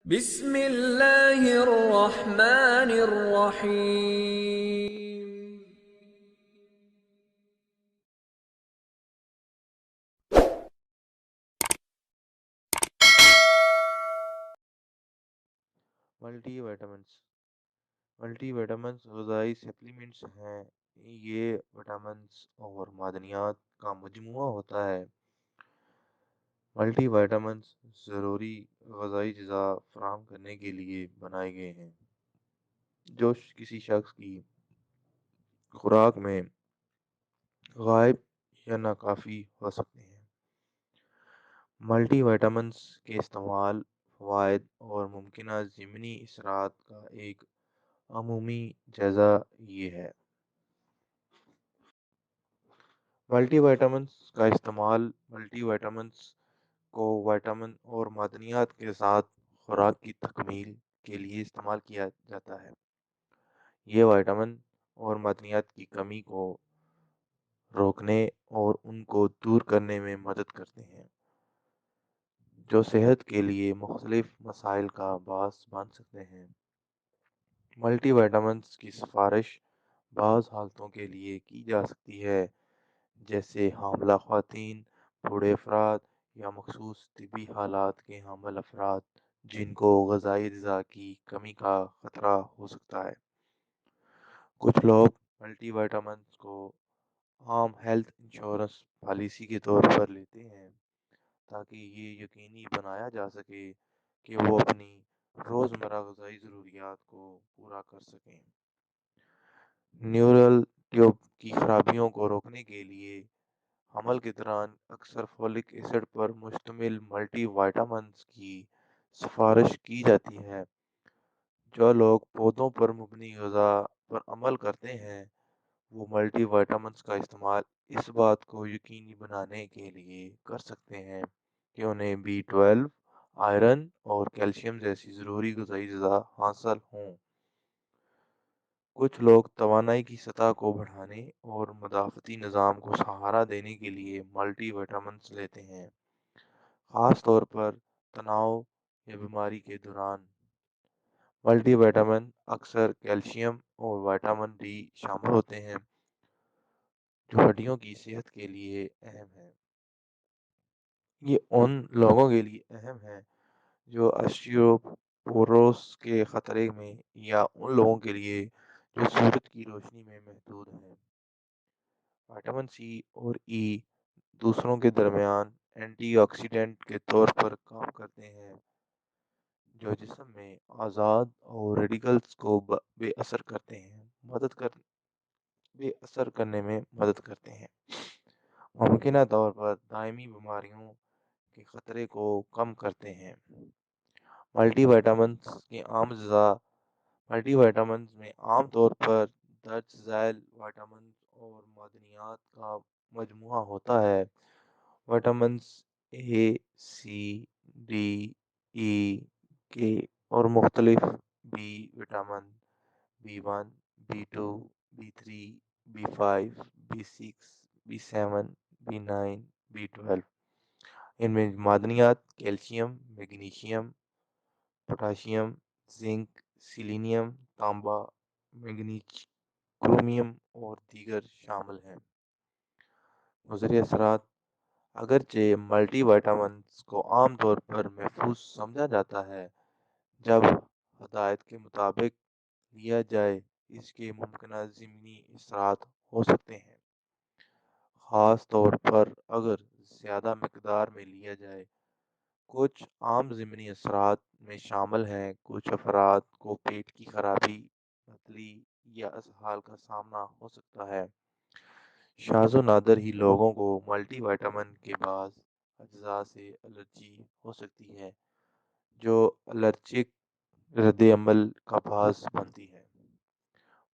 بسم اللہ الرحمن الرحیم۔ ملٹی وٹامنس غذائی سپلیمنٹس ہیں۔ یہ وٹامنس اور معدنیات کا مجموعہ ہوتا ہے۔ ملٹی وٹامنس ضروری غذائی اجزاء فراہم کرنے کے لیے بنائے گئے ہیں جو کسی شخص کی خوراک میں غائب یا ناکافی ہو سکتے ہیں۔ ملٹی وٹامنس کے استعمال، فوائد اور ممکنہ ضمنی اثرات کا ایک عمومی جائزہ یہ ہے۔ ملٹی وٹامنس کا استعمال ملٹی وٹامنس کو وٹامن اور معدنیات کے ساتھ خوراک کی تکمیل کے لیے استعمال کیا جاتا ہے۔ یہ وٹامن اور معدنیات کی کمی کو روکنے اور ان کو دور کرنے میں مدد کرتے ہیں، جو صحت کے لیے مختلف مسائل کا باعث بن سکتے ہیں۔ ملٹی وٹامنس کی سفارش بعض حالتوں کے لیے کی جا سکتی ہے، جیسے حاملہ خواتین، بوڑھے افراد یا مخصوص طبی حالات کے حامل افراد جن کو غذائی اجزاء کی کمی کا خطرہ ہو سکتا ہے۔ کچھ لوگ ملٹی وٹامنس کو عام ہیلتھ انشورنس پالیسی کے طور پر لیتے ہیں تاکہ یہ یقینی بنایا جا سکے کہ وہ اپنی روزمرہ غذائی ضروریات کو پورا کر سکیں۔ نیورل ٹیوب کی خرابیوں کو روکنے کے لیے حمل کے دوران اکثر فولک ایسڈ پر مشتمل ملٹی وٹامنس کی سفارش کی جاتی ہے۔ جو لوگ پودوں پر مبنی غذا پر عمل کرتے ہیں وہ ملٹی وٹامنس کا استعمال اس بات کو یقینی بنانے کے لیے کر سکتے ہیں کہ انہیں B12، آئرن اور کیلشیم جیسی ضروری غذائی اجزاء حاصل ہوں۔ کچھ لوگ توانائی کی سطح کو بڑھانے اور مدافعتی نظام کو سہارا دینے کے لیے ملٹی وٹامنس لیتے ہیں، خاص طور پر تناؤ یا بیماری کے دوران۔ ملٹی وٹامن اکثر کیلشیم اور وٹامن ڈی شامل ہوتے ہیں جو ہڈیوں کی صحت کے لیے اہم ہے۔ یہ ان لوگوں کے لیے اہم ہے جو آسٹیوپوروسس کے خطرے میں یا ان لوگوں کے لیے جو سورج کی روشنی میں محدود ہیں۔ وٹامن سی اور ای دوسروں کے درمیان اینٹی آکسیڈنٹ کے طور پر کام کرتے ہیں جو جسم میں آزاد اور ریڈیکلز کو بے اثر کرنے میں مدد کرتے ہیں، ممکنہ طور پر دائمی بیماریوں کے خطرے کو کم کرتے ہیں۔ ملٹی وٹامنس کے عام اجزاء ملٹی وٹامنس میں عام طور پر درج ذیل وٹامنس اور معدنیات کا مجموعہ ہوتا ہے۔ وٹامنس اے، سی، ڈی، ای، کے اور مختلف be vitamin B1، B2، B3، B5، B6، B7، B9، B12۔ ان میں معدنیات calcium, magnesium, potassium, zinc, selenium, تانبا، مینگنیز، کرومیم اور دیگر شامل ہیں۔ نظری اثرات: اگرچہ ملٹی وٹامنس کو عام طور پر محفوظ سمجھا جاتا ہے جب ہدایت کے مطابق لیا جائے، اس کے ممکنہ ضمنی اثرات ہو سکتے ہیں، خاص طور پر اگر زیادہ مقدار میں لیا جائے۔ کچھ عام ضمنی اثرات میں شامل ہیں: کچھ افراد کو پیٹ کی خرابی، پتلی یا اسہال کا سامنا ہو سکتا ہے۔ شاذ و نادر ہی لوگوں کو ملٹی وٹامن کے بعض اجزاء سے الرجی ہو سکتی ہے جو الرجک رد عمل کا باعث بنتی ہے۔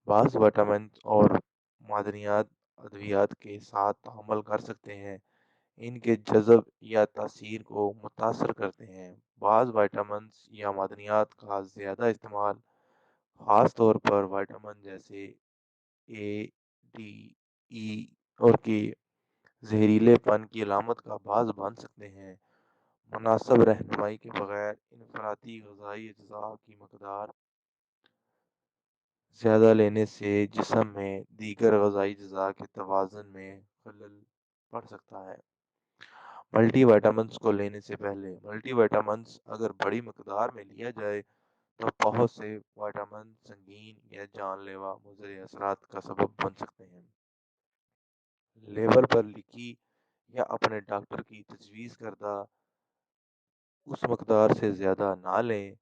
بعض وٹامن اور معدنیات ادویات کے ساتھ تعامل کر سکتے ہیں، ان کے جذب یا تاثیر کو متاثر کرتے ہیں۔ بعض وٹامنز یا معدنیات کا زیادہ استعمال، خاص طور پر وٹامن جیسے اے، ڈی، ای اور کے، زہریلے پن کی علامت کا باعث بن سکتے ہیں۔ مناسب رہنمائی کے بغیر انفرادی غذائی اجزاء کی مقدار زیادہ لینے سے جسم میں دیگر غذائی اجزاء کے توازن میں خلل پڑ سکتا ہے۔ ملٹی وائٹامنس کو لینے سے پہلے ملٹی وائٹامنس اگر بڑی مقدار میں لیا جائے تو بہت سے وائٹامن سنگین یا جان لیوا مضر اثرات کا سبب بن سکتے ہیں۔ لیبل پر لکھی یا اپنے ڈاکٹر کی تجویز کردہ اس مقدار سے زیادہ نہ لیں۔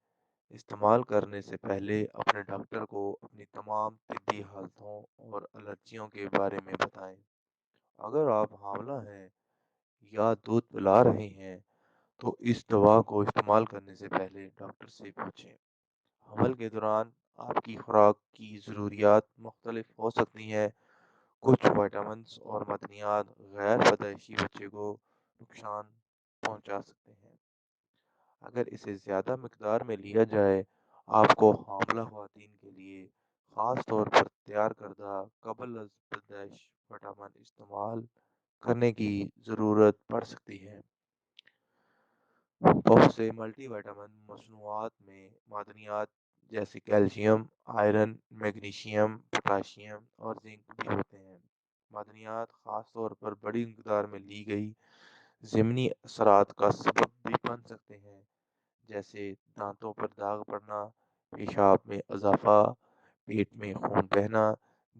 استعمال کرنے سے پہلے اپنے ڈاکٹر کو اپنی تمام طبی حالتوں اور الرجیوں کے بارے میں بتائیں۔ اگر آپ حاملہ ہیں یا دودھ پلا رہے ہیں تو اس دوا کو استعمال کرنے سے پہلے ڈاکٹر سے پوچھیں۔ حمل کے دوران آپ کی خوراک کی ضروریات مختلف ہو سکتی ہیں۔ کچھ وائٹامنس اور معدنیات غیر پیدائشی بچے کو نقصان پہنچا سکتے ہیں اگر اسے زیادہ مقدار میں لیا جائے۔ آپ کو حاملہ خواتین کے لیے خاص طور پر تیار کردہ قبل از پیدائش وٹامن استعمال کرنے کی ضرورت پڑ سکتی ہے۔ بہت سے ملٹی وائٹامن مصنوعات میں معدنیات جیسے کیلشیم، آئرن، میگنیشیم، پوٹاشیم اور زنک بھی ہوتے ہیں۔ معدنیات خاص طور پر بڑی مقدار میں لی گئی ضمنی اثرات کا سبب بھی بن سکتے ہیں، جیسے دانتوں پر داغ پڑنا، پیشاب میں اضافہ، پیٹ میں خون بہنا،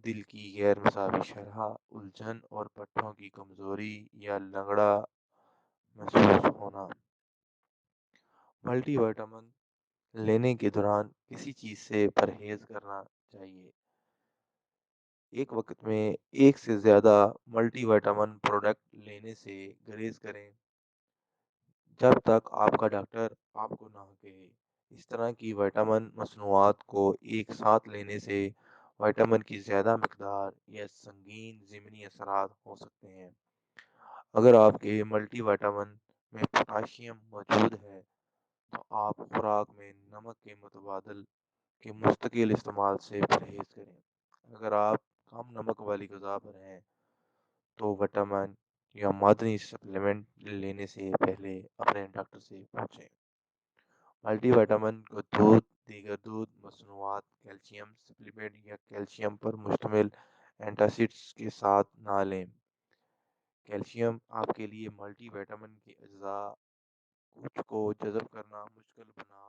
دل کی غیر مساوی شرح، الجھن اور پٹھوں کی کمزوری یا لنگڑا محسوس ہونا۔ ملٹی وائٹامن لینے کے دوران کسی چیز سے پرہیز کرنا چاہیے۔ ایک وقت میں ایک سے زیادہ ملٹی وائٹامن پروڈکٹ لینے سے گریز کریں جب تک آپ کا ڈاکٹر آپ کو نہ کہے۔ اس طرح کی وائٹامن مصنوعات کو ایک ساتھ لینے سے وائٹامن کی زیادہ مقدار یا سنگین ضمنی اثرات ہو سکتے ہیں۔ اگر آپ کے ملٹی وائٹامن میں پوٹاشیم موجود ہے تو آپ خوراک میں نمک کے متبادل کے مستقل استعمال سے پرہیز کریں۔ اگر آپ کم نمک والی غذا پر ہیں تو وٹامن یا معدنی سپلیمنٹ لینے سے پہلے اپنے ڈاکٹر سے پوچھیں۔ ملٹی وٹامن کو دیگر دودھ مصنوعات، کیلشیم سپلیمنٹ یا کیلشیم پر مشتمل اینٹاسیڈس کے ساتھ نہ لیں۔ کیلشیم آپ کے لیے ملٹی وٹامن کے اجزاء کچھ کو جذب کرنا مشکل بنا